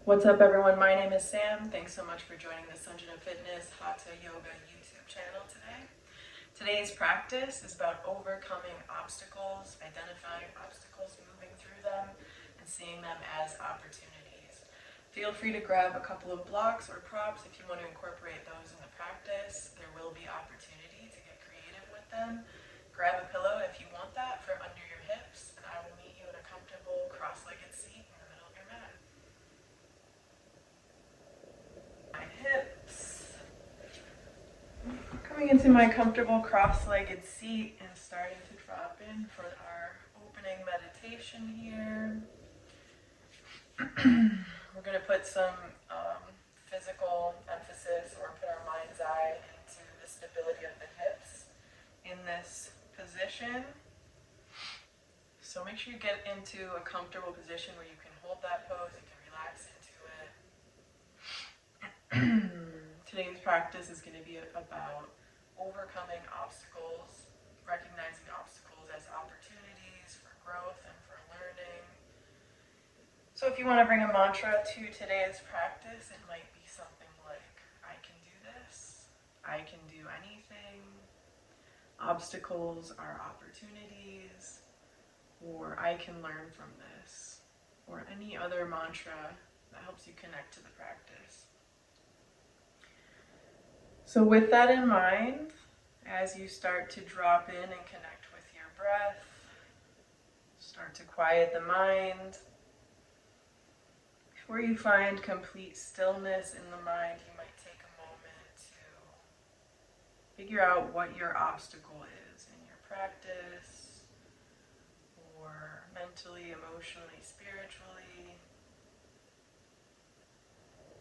What's up, everyone? My name is Sam. Thanks so much for joining the Sanjana Fitness Hatha Yoga YouTube channel today. Today's practice is about overcoming obstacles, identifying obstacles, moving through them, and seeing them as opportunities. Feel free to grab a couple of blocks or props if you want to incorporate those in the practice. There will be opportunity to get creative with them. Grab a pillow if you want that for under your hips, and I will meet you in a comfortable cross-legged seat in the middle of your mat. My hips. Coming into my comfortable cross-legged seat and starting to drop in for our opening meditation here. We're going to put some physical emphasis, or put our mind's eye into the stability of the hips in this position. So make sure you get into a comfortable position where you can hold that pose, you can relax into it. Today's practice is going to be about overcoming obstacles, recognizing obstacles as opportunities for growth and for learning. So if you want to bring a mantra to today's practice, it might be something like, I can do this, I can do anything, obstacles are opportunities, or I can learn from this, or any other mantra that helps you connect to the practice. So with that in mind, as you start to drop in and connect with your breath, start to quiet the mind. Before you find complete stillness in the mind, you might take a moment to figure out what your obstacle is in your practice, or mentally, emotionally, spiritually.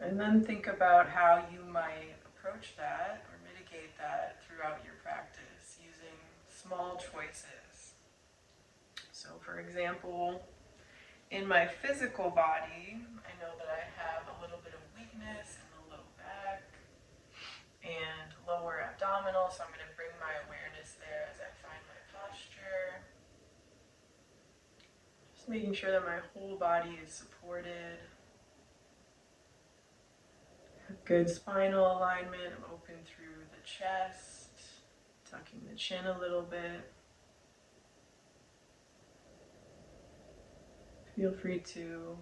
And then think about how you might approach that or mitigate that throughout your practice using small choices. So for example, in my physical body, I know that I have a little bit of weakness in the low back and lower abdominal, so I'm going to bring my awareness there as I find my posture. Just making sure that my whole body is supported. Good spinal alignment. I'm open through the chest, tucking the chin a little bit. Feel free to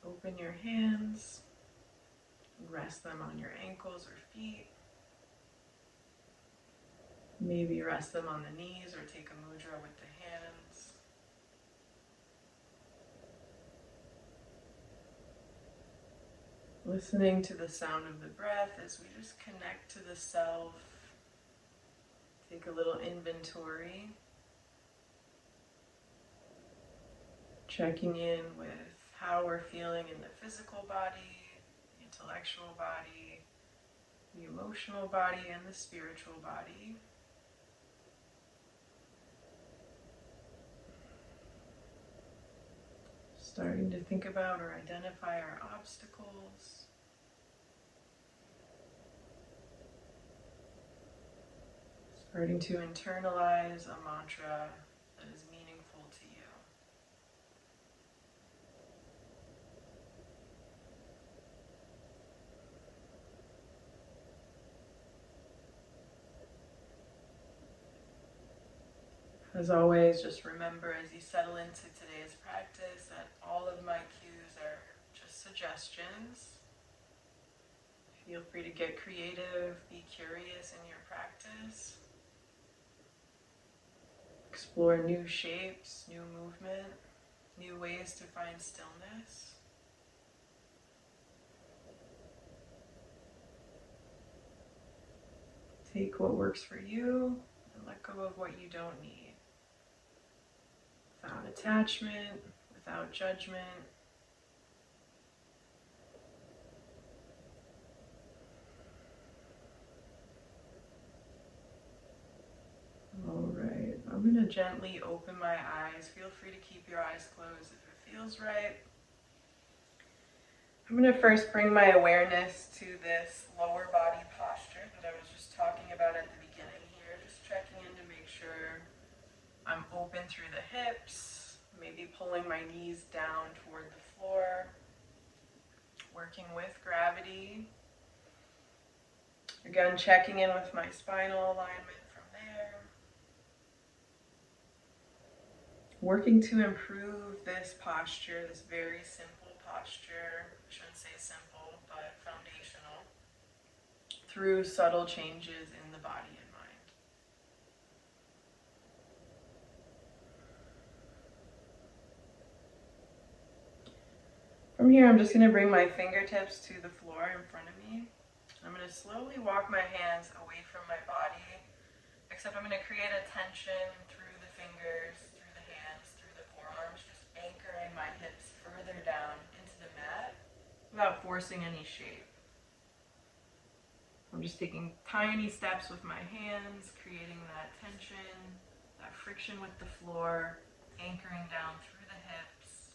open your hands, rest them on your ankles or feet. Maybe rest them on the knees or take a mudra with the hands. Listening to the sound of the breath as we just connect to the self. Take a little inventory. Checking in with how we're feeling in the physical body, the intellectual body, the emotional body, and the spiritual body. Starting to think about or identify our obstacles. Starting to internalize a mantra that is meaningful to you. As always, just remember as you settle into today's practice that all of my cues are just suggestions. Feel free to get creative, be curious in your practice. Explore new shapes, new movement, new ways to find stillness. Take what works for you and let go of what you don't need. Without attachment, without judgment. All right, I'm going to gently open my eyes. Feel free to keep your eyes closed if it feels right. I'm going to first bring my awareness to this lower body posture that I was just talking about at the beginning here. Just checking in to make sure I'm open through the hips, maybe pulling my knees down toward the floor. working with gravity. Again, checking in with my spinal alignment from there. Working to improve this posture, this very simple posture, I shouldn't say simple, but foundational, through subtle changes in the body and mind. From here, I'm just going to bring my fingertips to the floor in front of me. I'm going to slowly walk my hands away from my body, except I'm going to create a tension through the fingers, through the hands, through the forearms, just anchoring my hips further down into the mat without forcing any shape. I'm just taking tiny steps with my hands, creating that tension, that friction with the floor, anchoring down through the hips,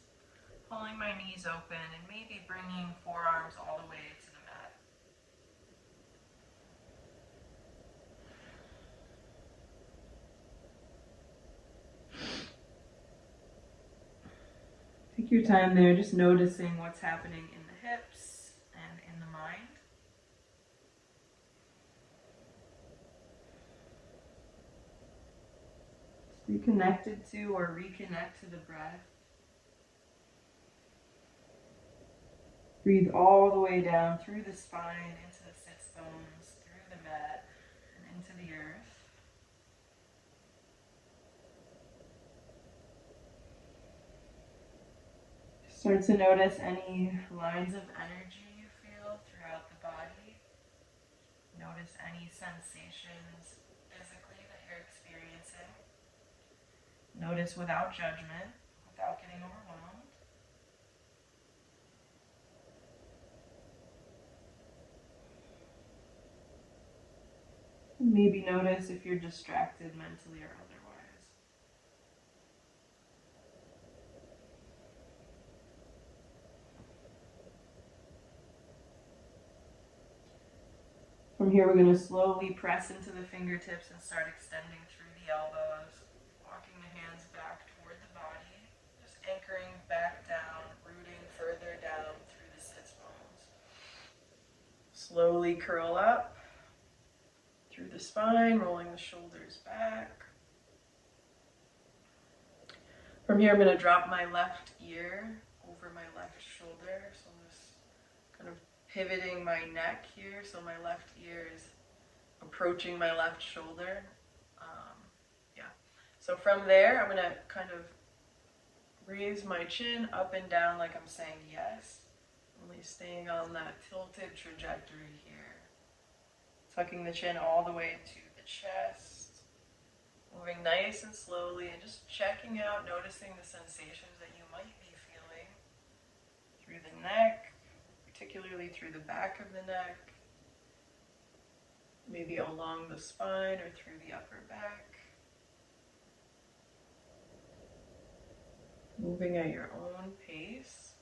pulling my knees open, and maybe bringing forearms all the way to the mat. Take your time there, just noticing what's happening in the hips and in the mind. Stay connected to or reconnect to the breath. Breathe all the way down through the spine, into the sits bones, through the mat, and into the earth. Start to notice any lines of energy you feel throughout the body. Notice any sensations physically that you're experiencing. Notice without judgment, without getting overwhelmed. Maybe notice if you're distracted mentally or otherwise. From here, we're going to slowly press into the fingertips and start extending through the elbows, walking the hands back toward the body, just anchoring back down, rooting further down through the sits bones. Slowly curl up through the spine, rolling the shoulders back. From here, I'm going to drop my left ear over my left shoulder, so I'm just kind of pivoting my neck here, so my left ear is approaching my left shoulder. So from there, I'm going to kind of raise my chin up and down like I'm saying yes, only staying on that tilted trajectory here. Tucking the chin all the way to the chest, moving nice and slowly, and just checking out, noticing the sensations that you might be feeling through the neck, particularly through the back of the neck, maybe along the spine or through the upper back. Moving at your own pace.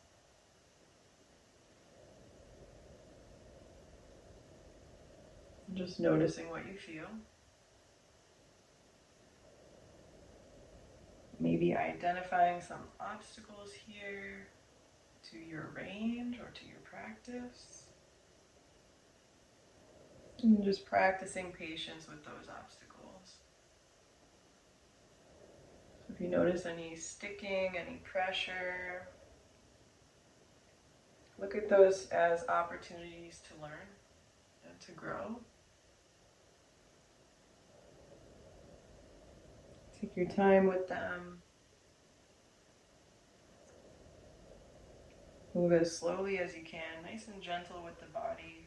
Just noticing what you feel. Maybe identifying some obstacles here to your range or to your practice. And just practicing patience with those obstacles. So if you notice any sticking, any pressure, look at those as opportunities to learn and to grow. Take your time with them. Move as slowly as you can, nice and gentle with the body.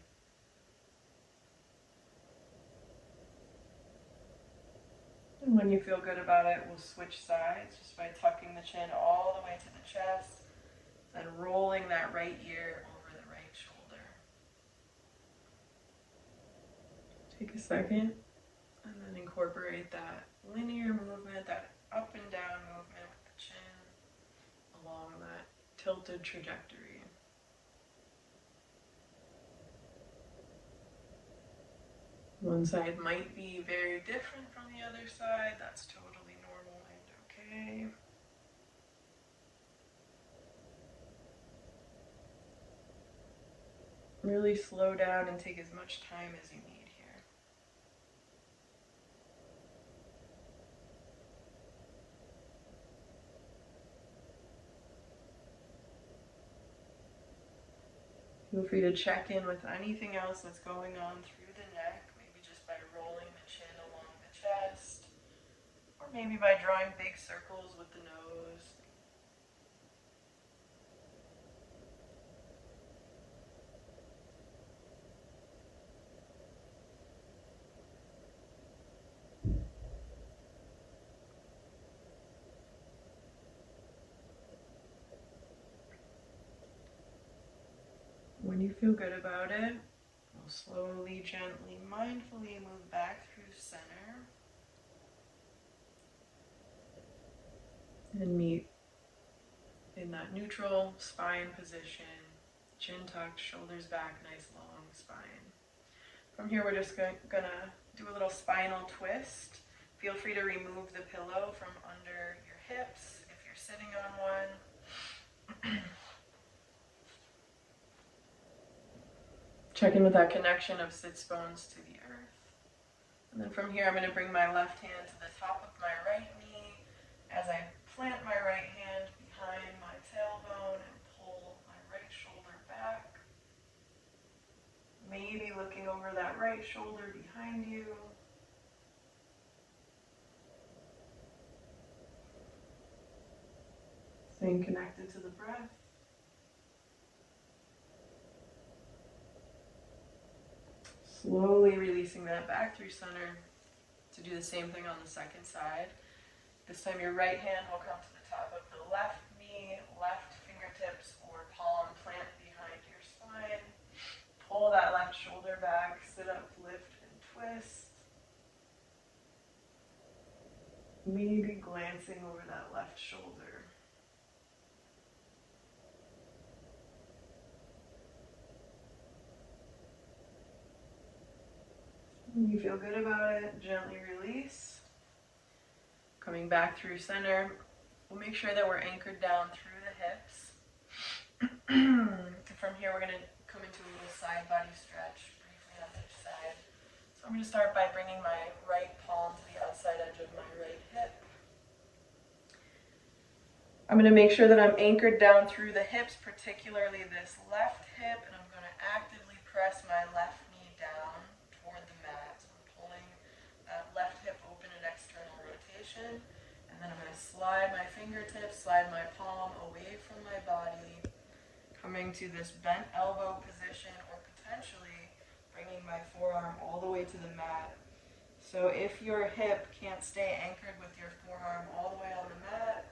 And when you feel good about it, we'll switch sides just by tucking the chin all the way to the chest, then rolling that right ear over the right shoulder. Take a second and then incorporate that linear movement, that up and down movement with the chin along that tilted trajectory. One side might be very different from the other side. That's totally normal and okay. Really slow down and take as much time as you need here. Feel free to check in with anything else that's going on through the neck, maybe just by rolling the chin along the chest, or maybe by drawing big circles with the nose. When you feel good about it, we'll slowly, gently, mindfully move back through center and meet in that neutral spine position, chin tucked, shoulders back, nice long spine. From here, we're just gonna do a little spinal twist. Feel free to remove the pillow from under your hips if you're sitting on one. Check in with that connection of sits bones to the earth. And then from here, I'm going to bring my left hand to the top of my right knee as I plant my right hand behind my tailbone and pull my right shoulder back. Maybe looking over that right shoulder behind you. Staying connected to the breath. Slowly releasing that back through center to do the same thing on the second side. This time your right hand will come to the top of the left knee, left fingertips or palm plant behind your spine. Pull that left shoulder back, sit up, lift, and twist. Maybe glancing over that left shoulder. When you feel good about it, gently release. Coming back through center, we'll make sure that we're anchored down through the hips. From here, we're going to come into a little side body stretch briefly on each side. So I'm going to start by bringing my right palm to the outside edge of my right hip. I'm going to make sure that I'm anchored down through the hips, particularly this left hip, and I'm going to actively press my left knee down toward the mat. So I'm pulling that left hip open in external rotation, and then I'm going to slide my fingertips, slide my palm away from my body, coming to this bent elbow position, or potentially bringing my forearm all the way to the mat. So if your hip can't stay anchored with your forearm all the way on the mat,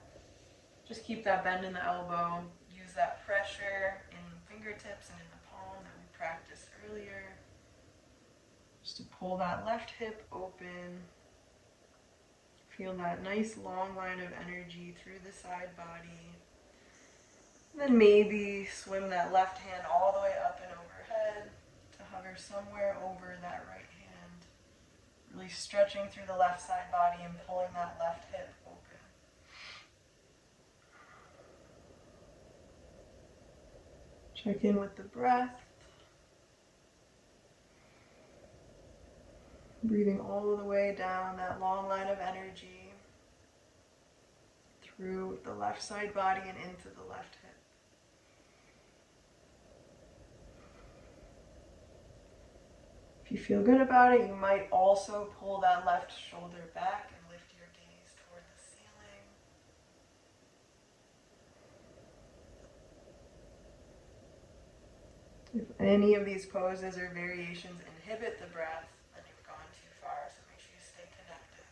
just keep that bend in the elbow. Use that pressure in the fingertips and in the palm that we practiced earlier. Just to pull that left hip open. Feel that nice long line of energy through the side body. And then maybe swim that left hand all the way up and overhead to hover somewhere over that right hand. Really stretching through the left side body and pulling that left hip open. Check in with the breath. Breathing all the way down that long line of energy through the left side body and into the left hip. If you feel good about it, you might also pull that left shoulder back and lift your gaze toward the ceiling. If any of these poses or variations inhibit the breath, then you've gone too far, so make sure you stay connected.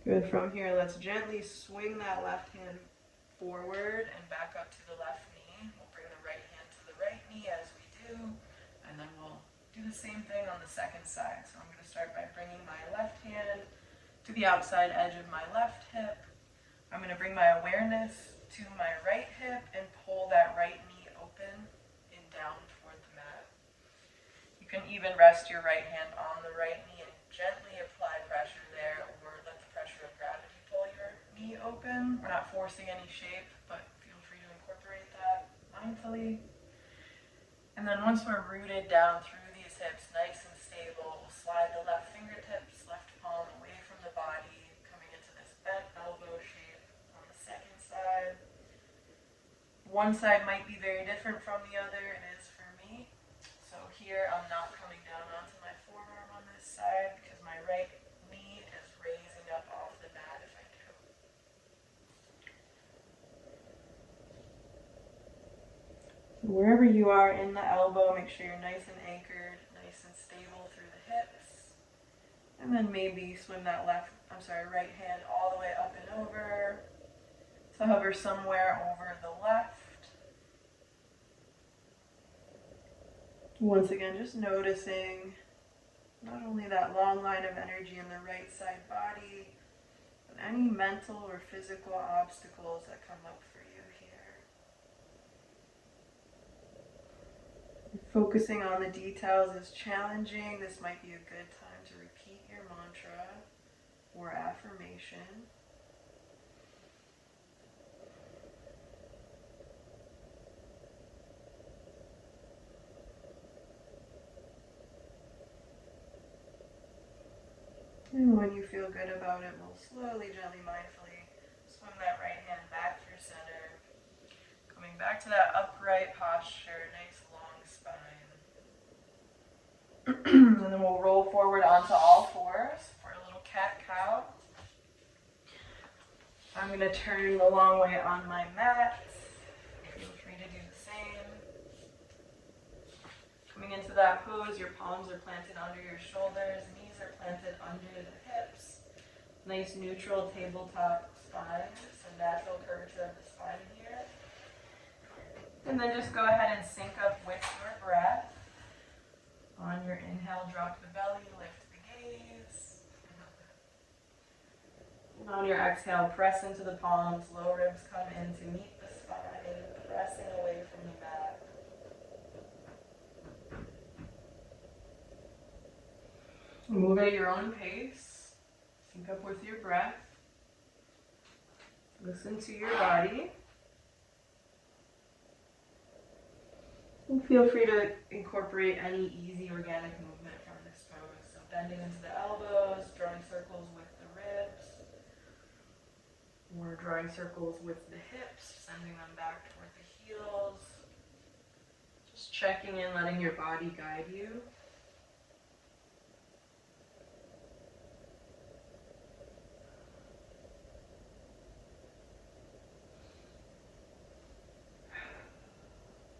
Good. From here, let's gently swing that left hand forward and back up to the left knee. We'll bring the right hand to the right knee as we do, and then we'll do the same thing on the second side. So I'm going to start by bringing my left hand to the outside edge of my left hip. I'm going to bring my awareness to my right hip and pull that right knee open and down toward the mat. You can even rest your right hand on the right knee and gently apply pressure there, or let the pressure of gravity pull your knee open. We're not forcing any shape, but feel free to incorporate that mindfully. And then once we're rooted down through these hips, nice and stable, we'll slide the left fingertips, left palm away from the body, coming into this bent elbow shape on the second side. One side might be very different from the other. It is for me. So here I'm not coming down onto my forearm on this side because my right knee is raising up off the mat if I do. Wherever you are in the elbow, make sure you're nice and anchored, nice and stable through the hips. And then maybe swim that right hand all the way up and over. So hover somewhere over the left. Once again, just noticing not only that long line of energy in the right side body, but any mental or physical obstacles that come up for you here. If focusing on the details is challenging, this might be a good time to repeat your mantra or affirmation. And when you feel good about it, we'll slowly, gently, mindfully swim that right hand back through center. Coming back to that upright posture, nice long spine. And then we'll roll forward onto all fours for a little cat-cow. I'm going to turn the long way on my mat. Feel free to do the same. Coming into that pose, your palms are planted under your shoulders, knees are planted under the hips. Nice neutral tabletop spine, so natural curvature of the spine here. And then just go ahead and sync up with your breath. On your inhale, drop the belly, lift the gaze. And on your exhale, press into the palms, low ribs come in to meet the spine, pressing away from the mat. Move at your own pace. Sync up with your breath. Listen to your body. And feel free to incorporate any easy organic movement from this pose. So bending into the elbows, drawing circles with the ribs, or drawing circles with the hips, sending them back toward the heels. Just checking in, letting your body guide you.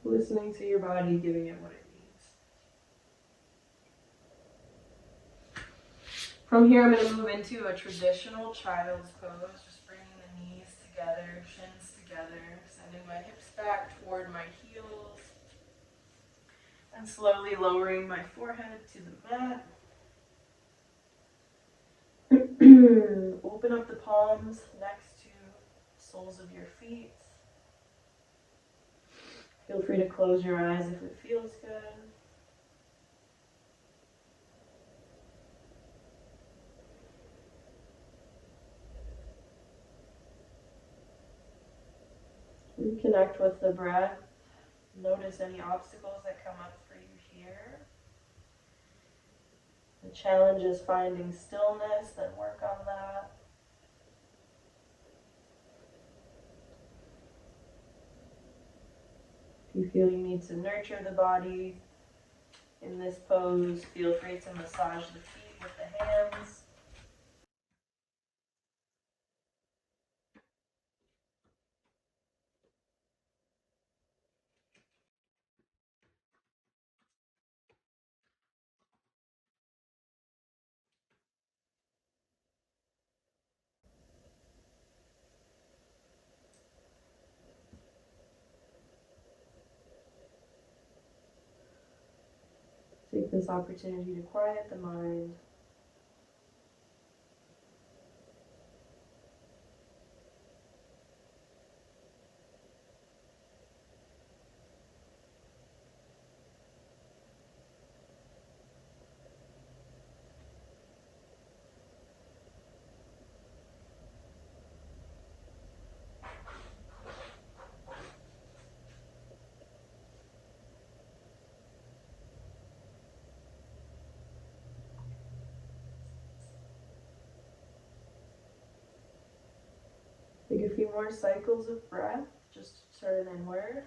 Listening to your body, giving it what it needs. From here, I'm going to move into a traditional child's pose, just bringing the knees together, shins together, sending my hips back toward my heels, and slowly lowering my forehead to the mat. Open up the palms next to the soles of your feet. Feel free to close your eyes if it feels good. Reconnect with the breath. Notice any obstacles that come up for you here. The challenge is finding stillness, then work on that. If you feel you need to nurture the body in this pose, feel free to massage the feet with the hands. Take this opportunity to quiet the mind. Take a few more cycles of breath, just turn inward.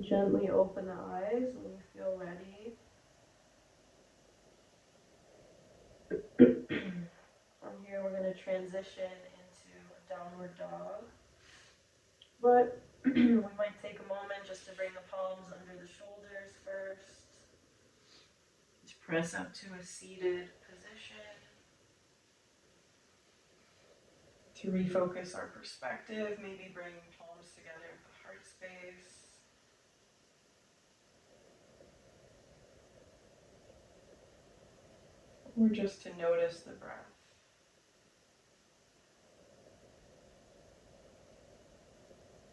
Gently open the eyes when you feel ready. From here, we're going to transition into a downward dog. But we might take a moment just to bring the palms under the shoulders first. Just press up to a seated position. To refocus our perspective, maybe bring palms together at the heart space. Or just to notice the breath.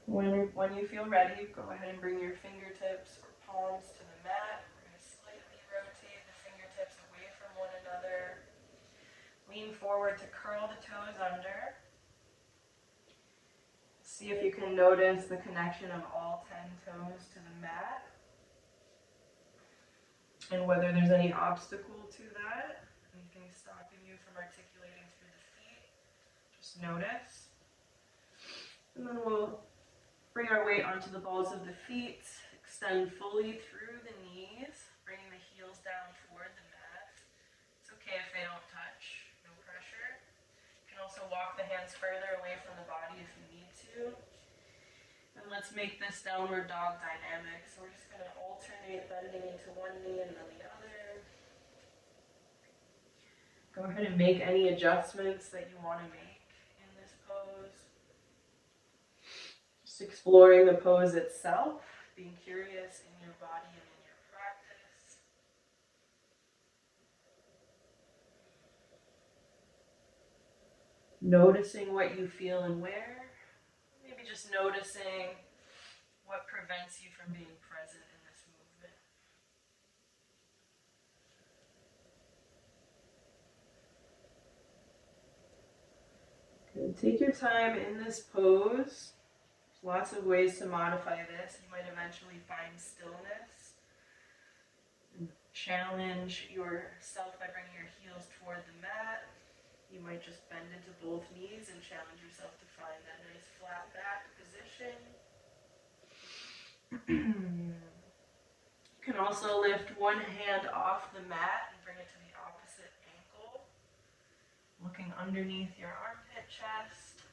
When you feel ready, go ahead and bring your fingertips or palms to the mat. We're going to slightly rotate the fingertips away from one another. Lean forward to curl the toes under. See if you can notice the connection of all 10 toes to the mat. And whether there's any obstacle to that, anything stopping you from articulating through the feet, just notice. And then we'll bring our weight onto the balls of the feet, extend fully through the knees, bringing the heels down toward the mat. It's okay if they don't touch, no pressure. You can also walk the hands further away from the body if you need to. And let's make this downward dog dynamic. So we're just going to alternate bending into one knee and then the other. Go ahead and make any adjustments that you want to make in this pose. Just exploring the pose itself, being curious in your body and in your practice. Noticing what you feel and where. Maybe just noticing what prevents you from being present in this movement. Good. Take your time in this pose. There's lots of ways to modify this. You might eventually find stillness. And challenge yourself by bringing your heels toward the mat. You might just bend into both knees and challenge yourself to find that nice flat back position. You can also lift one hand off the mat and bring it to the opposite ankle, looking underneath your armpit chest.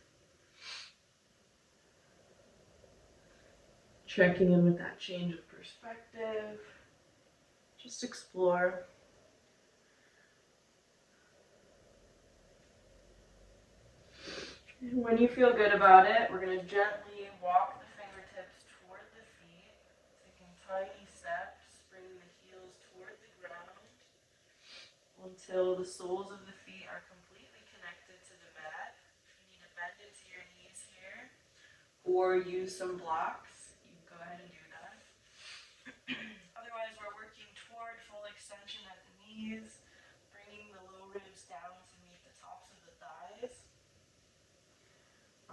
Checking in with that change of perspective. Just explore. And when you feel good about it, we're going to gently walk the fingertips toward the feet, taking tiny steps, bringing the heels toward the ground until the soles of the feet are completely connected to the mat. If you need to bend into your knees here or use some blocks, you can go ahead and do that. Otherwise, we're working toward full extension at the knees, bringing the low ribs down to meet the tops of the thighs.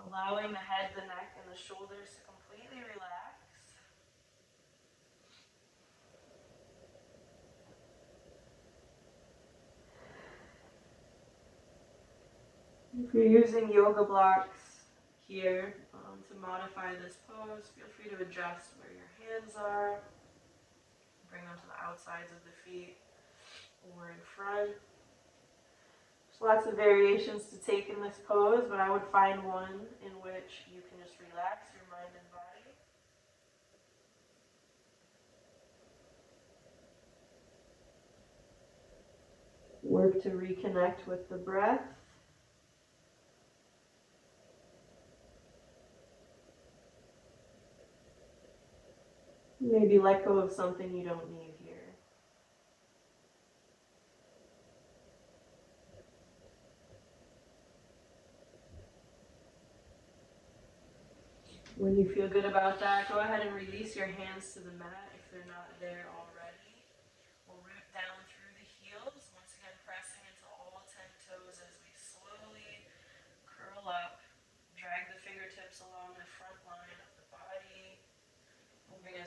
Allowing the head, the neck, and the shoulders to completely relax. If you're using yoga blocks here to modify this pose, feel free to adjust where your hands are. Bring them to the outsides of the feet or in front. There's lots of variations to take in this pose, but I would find one in which you can just relax your mind and body. Work to reconnect with the breath. Maybe let go of something you don't need here. When you feel good about that, go ahead and release your hands to the mat if they're not there already. We'll root down through the heels, once again pressing into all 10 toes as we slowly curl up, drag the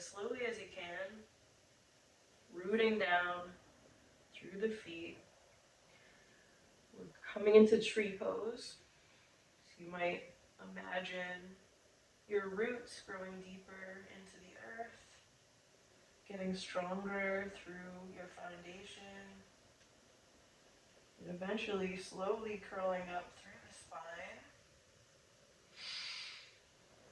as slowly as you can, rooting down through the feet. We're coming into tree pose. So you might imagine your roots growing deeper into the earth, getting stronger through your foundation, and eventually slowly curling up through the spine.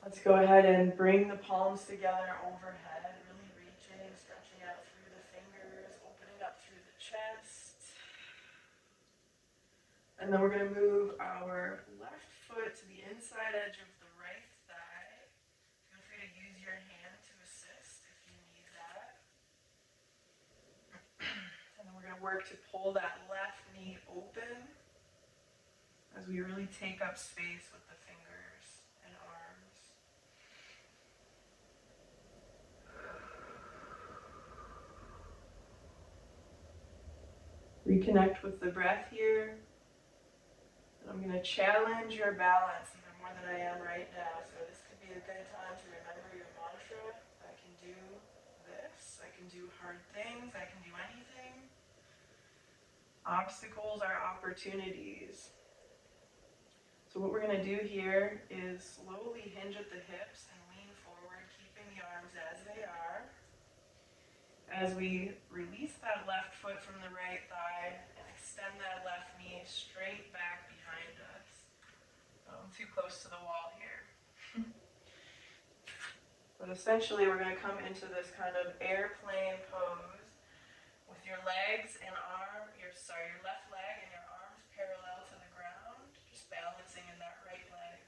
Let's go ahead and bring the palms together overhead, really reaching, stretching out through the fingers, opening up through the chest. And then we're going to move our left foot to the inside edge of the right thigh. Feel free to use your hand to assist if you need that. And then we're going to work to pull that left knee open as we really take up space with the fingers and arms. Reconnect with the breath here. And I'm going to challenge your balance even more than I am right now. So this could be a good time to remember your mantra. I can do this. I can do hard things. I can do anything. Obstacles are opportunities. So what we're going to do here is slowly hinge at the hips and lean forward, keeping the arms as they are. As we release that left foot from the right thigh and extend that left knee straight back behind us. Too close to the wall here. But essentially we're going to come into this kind of airplane pose with your legs and your left leg and your arms parallel to the ground, just balancing in that right leg.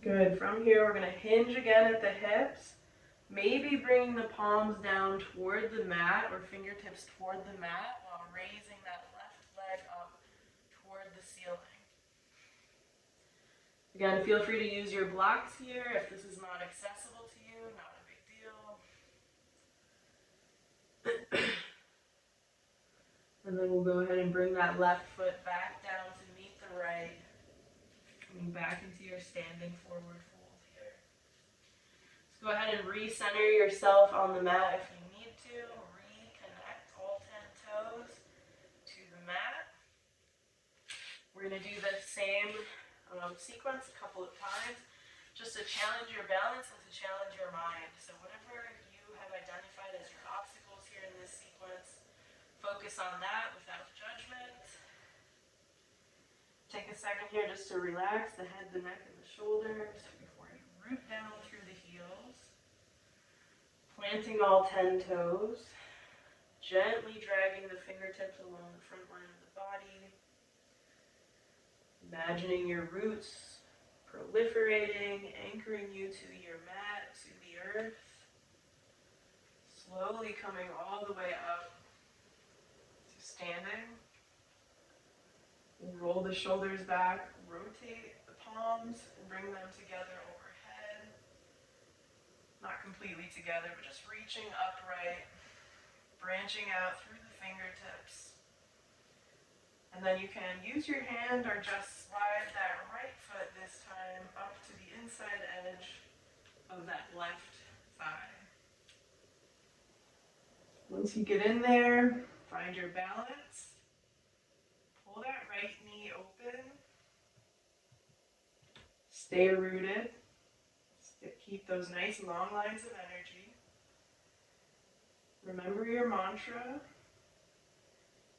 Good. From here, we're going to hinge again at the hips, maybe bringing the palms down toward the mat or fingertips toward the mat while raising that left leg up toward the ceiling. Again, feel free to use your blocks here if this is not accessible to you, not a big deal. And then we'll go ahead and bring that left foot back down to meet the right. Coming back into your standing forward fold here. Let's go ahead and recenter yourself on the mat if you need to. Reconnect all 10 toes to the mat. We're going to do the same sequence a couple of times just to challenge your balance and to challenge your mind. So whatever you have identified as your obstacles here in this sequence, focus on that without judgment. Take a second here just to relax the head, the neck, and the shoulders before you root down through the heels. Planting all 10 toes. Gently dragging the fingertips along the front line of the body. Imagining your roots proliferating, anchoring you to your mat, to the earth. Slowly coming all the way up to standing. Roll the shoulders back, rotate the palms, and bring them together overhead. Not completely together, but just reaching upright, branching out through the fingertips. And then you can use your hand or just slide that right foot this time up to the inside edge of that left thigh. Once you get in there, find your balance. Pull that right knee open. Stay rooted. Keep those nice long lines of energy. Remember your mantra.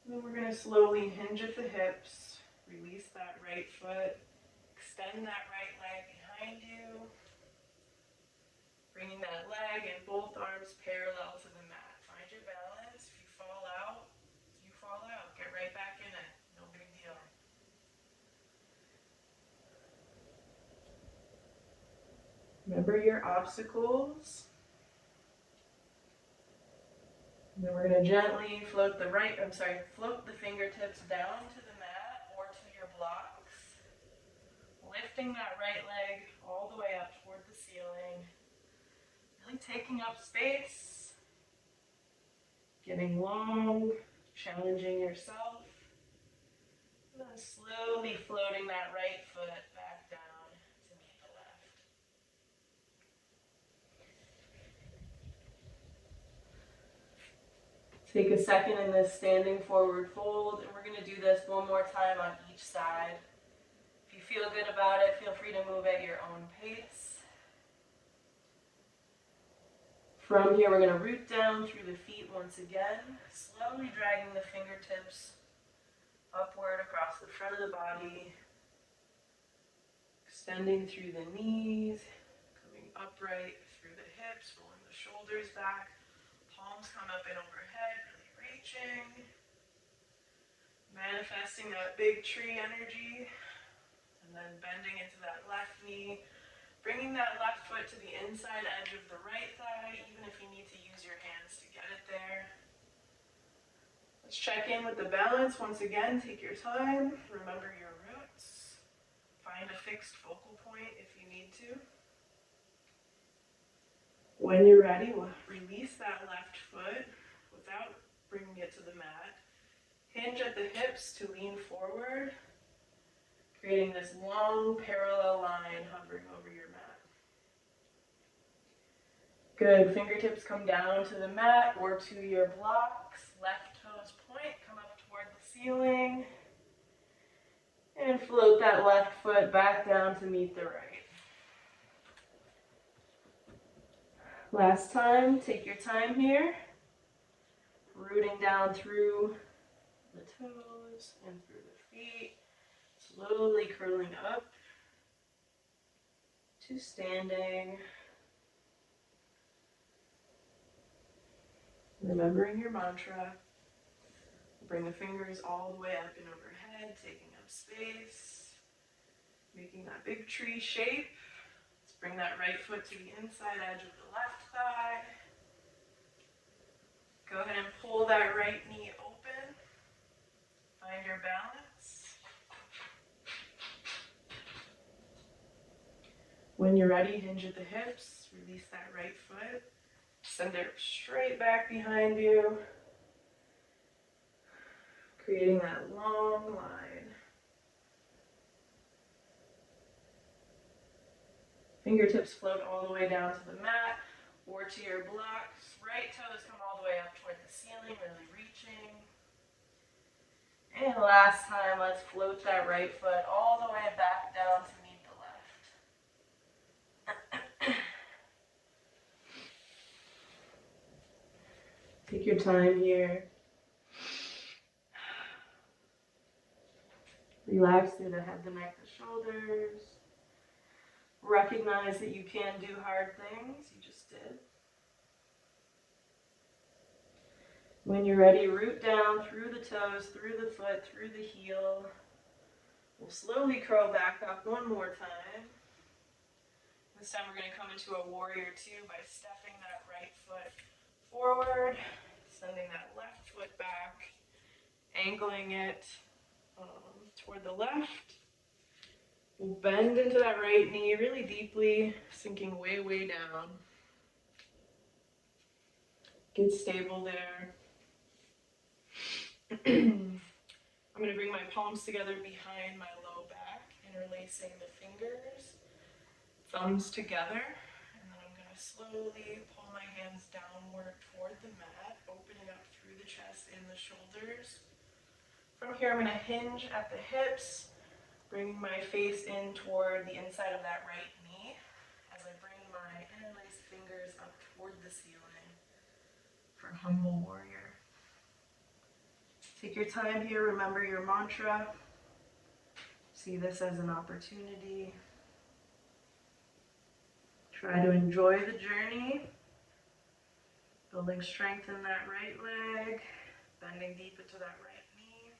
And then we're going to slowly hinge at the hips. Release that right foot. Extend that right leg behind you. Bringing that leg and both arms parallel to the mat. Find your balance. If you fall out, you fall out. Get right back in it. No big deal. Remember your obstacles. And then we're going to gently float the fingertips down to the mat or to your blocks. Lifting that right leg all the way up toward the ceiling. Really taking up space. Getting long, challenging yourself. And then slowly floating that right foot back down to meet Take a second in this standing forward fold, and we're going to do this one more time on each side. If you feel good about it, feel free to move at your own pace. From here, we're going to root down through the feet once again, slowly dragging the fingertips upward across the front of the body, extending through the knees, coming upright through the hips, rolling the shoulders back, palms come up and overhead, really reaching, manifesting that big tree energy, and then bending into that left knee, bringing that left foot to the inside edge of the right thigh, even if you need to use your hands to get it there. Let's check in with the balance. Once again, take your time, remember your roots, find a fixed focal point if you need to. When you're ready, we'll release that left foot without bringing it to the mat. Hinge at the hips to lean forward, creating this long parallel line hovering over your mat. Good, fingertips come down to the mat or to your blocks. Left toes point, come up toward the ceiling. And float that left foot back down to meet the right. Last time, take your time here. Rooting down through the toes and through the feet. Slowly curling up to standing. Remembering your mantra. Bring the fingers all the way up and overhead, taking up space. Making that big tree shape. Let's bring that right foot to the inside edge of the left thigh. Go ahead and pull that right knee open. Find your balance. When you're ready, hinge at the hips. Release that right foot. Send it straight back behind you. Creating that long line. Fingertips float all the way down to the mat or to your blocks. Right toes come all the way up toward the ceiling, really reaching. And last time, let's float that right foot all the way back down to meet the left. Take your time here. Relax through the head, the neck, the shoulders. Recognize that you can do hard things. You just did. When you're ready, root down through the toes, through the foot, through the heel. We'll slowly curl back up one more time. This time we're going to come into a warrior two by stepping that right foot forward, sending that left foot back, angling it toward the left. We'll bend into that right knee really deeply, sinking way, way down. Get stable there. I'm going to bring my palms together behind my low back, interlacing the fingers, thumbs together, and then I'm going to slowly pull my hands downward toward the mat, opening up through the chest and the shoulders. From here, I'm going to hinge at the hips, bringing my face in toward the inside of that right knee as I bring my interlaced fingers up toward the ceiling for humble warrior. Take your time here, remember your mantra. See this as an opportunity. Try to enjoy the journey. Building strength in that right leg, bending deep into that right knee.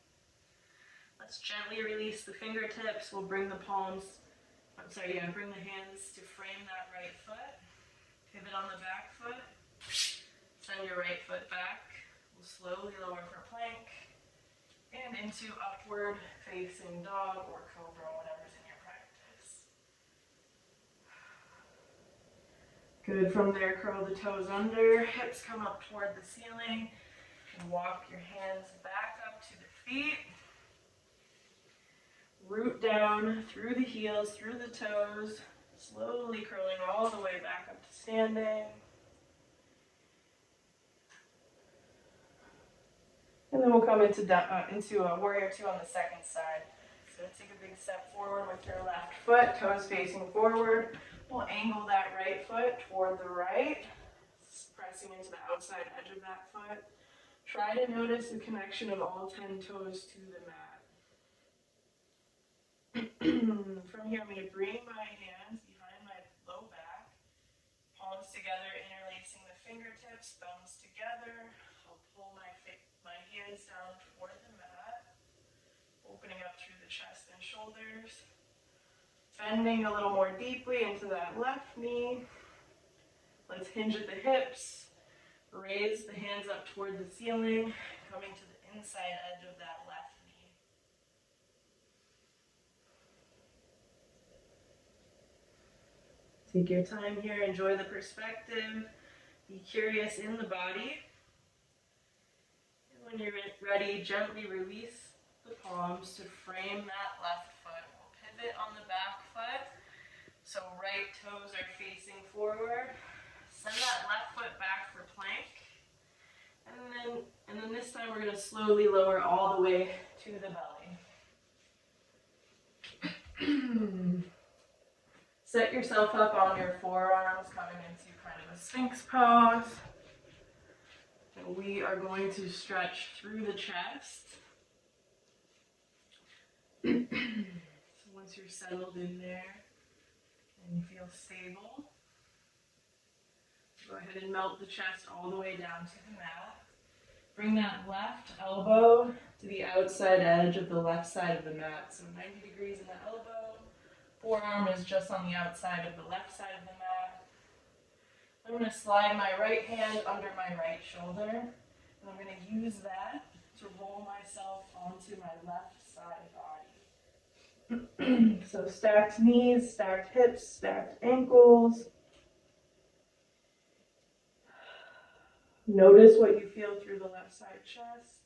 Let's gently release the fingertips. We'll bring the bring the hands to frame that right foot. Pivot on the back foot. Send your right foot back. We'll slowly lower for plank. And into upward facing dog or cobra, whatever's in your practice. Good, from there, curl the toes under, hips come up toward the ceiling, and walk your hands back up to the feet. Root down through the heels, through the toes, slowly curling all the way back up to standing. we'll come into a warrior two on the second side. So take a big step forward with your left foot, toes facing forward. We'll angle that right foot toward the right, pressing into the outside edge of that foot. Try to notice the connection of all 10 toes to the mat. From here, I'm going to bring my hands behind my low back, palms together, interlacing the fingertips, thumbs together. I'll pull my hands down toward the mat, opening up through the chest and shoulders, bending a little more deeply into that left knee. Let's hinge at the hips, raise the hands up toward the ceiling, coming to the inside edge of that left knee. Take your time here, enjoy the perspective, be curious in the body. And when you're ready, gently release the palms to frame that left foot. We'll pivot on the back foot, so right toes are facing forward. Send that left foot back for plank. And then this time we're going to slowly lower all the way to the belly. Set yourself up on your forearms, coming into kind of a Sphinx pose. And we are going to stretch through the chest. So once you're settled in there and you feel stable, go ahead and melt the chest all the way down to the mat. Bring that left elbow to the outside edge of the left side of the mat. So 90 degrees in the elbow. Forearm is just on the outside of the left side of the mat. I'm going to slide my right hand under my right shoulder. And I'm going to use that to roll myself onto my left side body. So stacked knees, stacked hips, stacked ankles. Notice what you feel through the left side chest.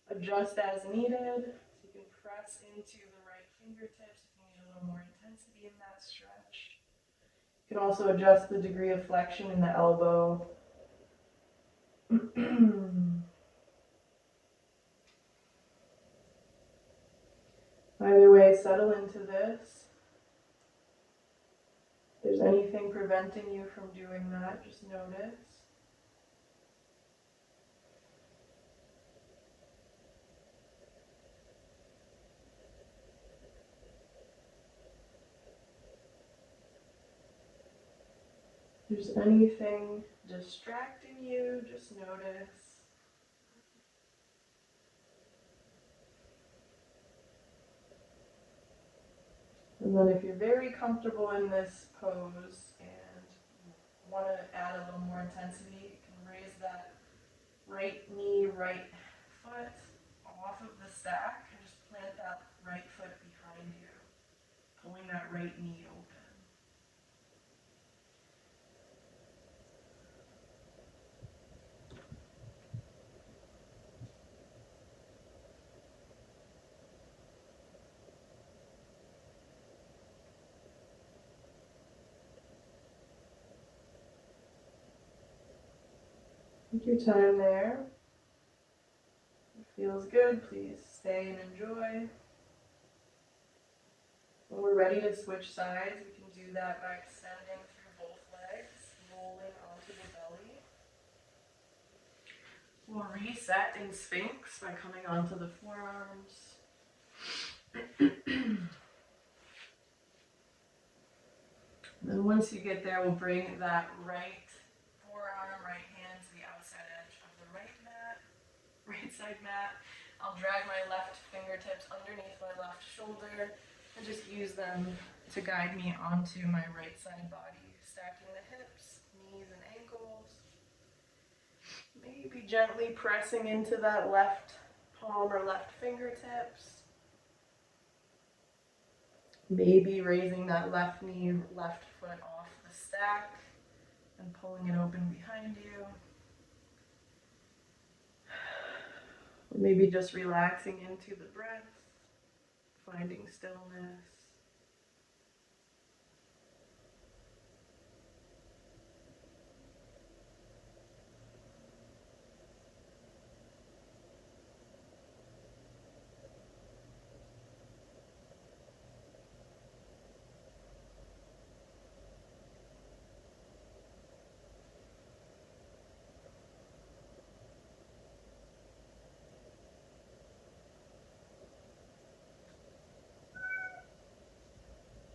Adjust as needed. So you can press into the right fingertips if you need a little more intensity in that stretch. You can also adjust the degree of flexion in the elbow. Either way, settle into this. If there's anything preventing you from doing that, just notice. If there's anything distracting you, just notice. And then if you're very comfortable in this pose and want to add a little more intensity, you can raise that right knee, right foot off of the stack and just plant that right foot behind you, pulling that right knee open. Take your time there. If it feels good, please stay and enjoy. When we're ready to switch sides, we can do that by extending through both legs, rolling onto the belly. We'll reset in Sphinx by coming onto the forearms. Then once you get there, we'll bring that right forearm, right hand to the outside edge of the right side mat. I'll drag my left fingertips underneath my left shoulder and just use them to guide me onto my right side body, stacking the hips, knees, and ankles. Maybe gently pressing into that left palm or left fingertips. Maybe raising that left knee, left foot off the stack and pulling it open behind you. Or maybe just relaxing into the breath, finding stillness.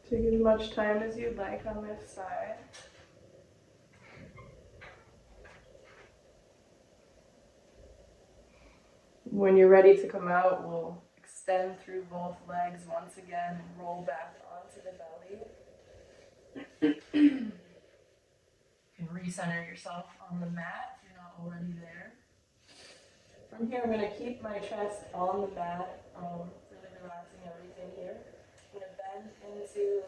Take as much time as you'd like on this side. When you're ready to come out, we'll extend through both legs once again and roll back onto the belly. You can recenter yourself on the mat if you're not already there. From here, I'm going to keep my chest on the mat, really relaxing everything here. I'm going to bend into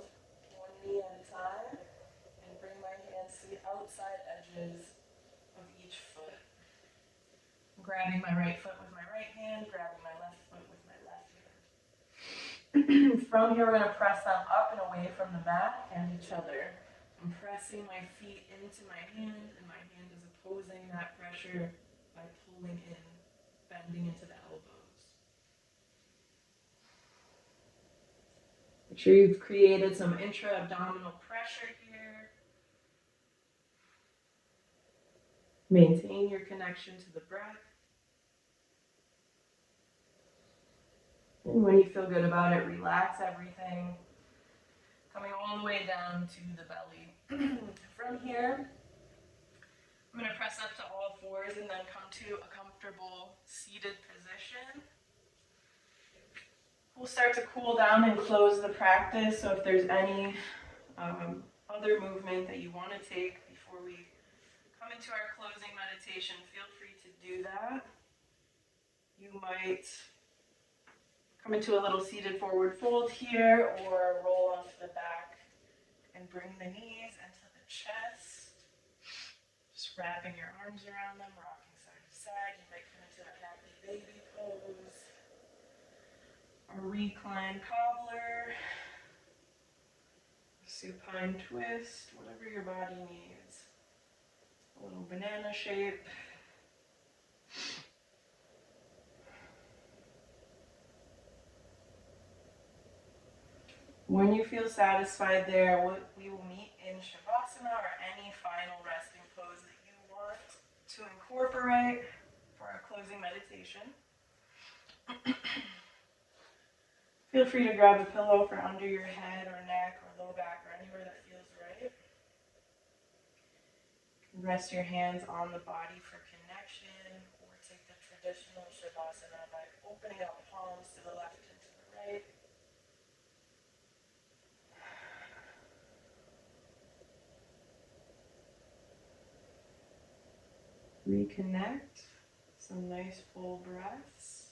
one knee at a time and bring my hands to the outside edges of each foot. I'm grabbing my right foot with my right hand, grabbing my left foot with my left hand. From here, we're going to press them up and away from the mat and each other. I'm pressing my feet into my hand, and my hand is opposing that pressure by pulling in, bending into the elbows. Make sure you've created some intra-abdominal pressure here. Maintain your connection to the breath. And when you feel good about it, relax everything, coming all the way down to the belly. From here, I'm going to press up to all fours and then come to a comfortable seated position. We'll start to cool down and close the practice, so if there's any other movement that you want to take before we come into our closing meditation, feel free to do that. You might come into a little seated forward fold here, or roll onto the back and bring the knees into the chest. Just wrapping your arms around them, rocking side to side. You might come into a happy baby pose, a reclined cobbler, supine twist, whatever your body needs. A little banana shape. When you feel satisfied there, we will meet in Shavasana or any final resting pose that you want to incorporate for our closing meditation. Feel free to grab a pillow for under your head or neck or low back or anywhere that feels right. Rest your hands on the body for connection, or take the traditional Shavasana by opening up palms to the left and to the right. Reconnect, some nice full breaths.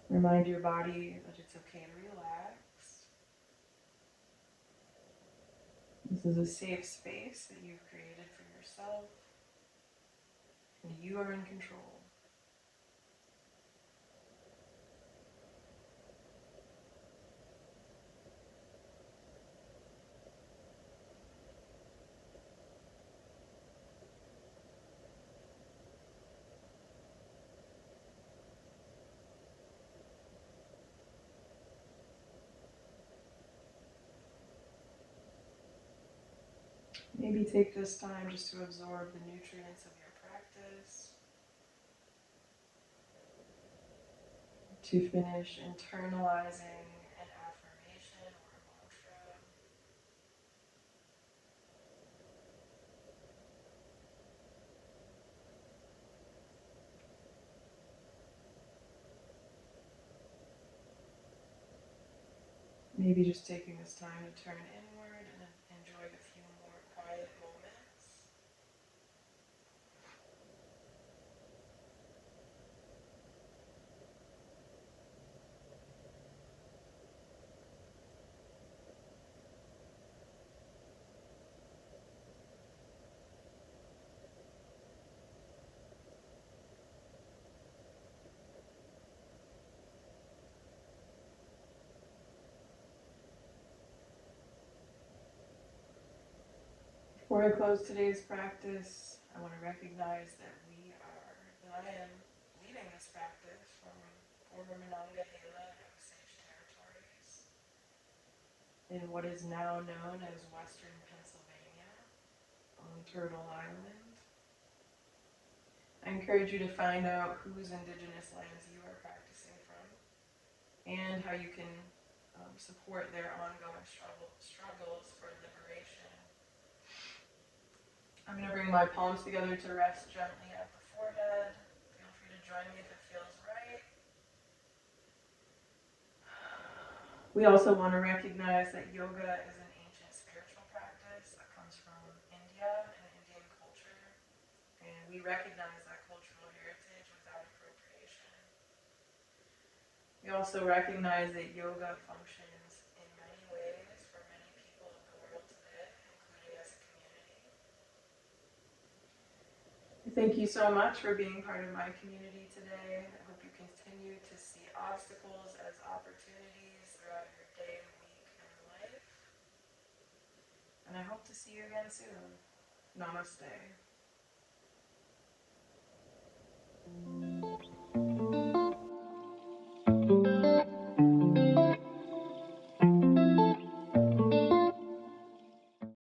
Remind your body that it's okay to relax. This is a safe space that you've created for yourself, and you are in control. Maybe take this time just to absorb the nutrients of your practice, to finish internalizing an affirmation or a mantra. Maybe just taking this time to turn inward and enjoy a few more quiet moments. Before I close today's practice, I want to recognize that I am leading this practice from former Monongahela and Osage territories in what is now known as Western Pennsylvania on Turtle Island. I encourage you to find out whose indigenous lands you are practicing from and how you can support their ongoing struggles for liberation. I'm going to bring my palms together to rest gently at the forehead. Feel free to join me if it feels right. We also want to recognize that yoga is an ancient spiritual practice that comes from India and Indian culture, and we recognize that cultural heritage without appropriation. We also recognize that yoga functions in many ways for many people of the world today, including as a community. Thank you so much for being part of my community today. I hope you continue to see obstacles as opportunities throughout your day, week, and life. And I hope to see you again soon. Namaste.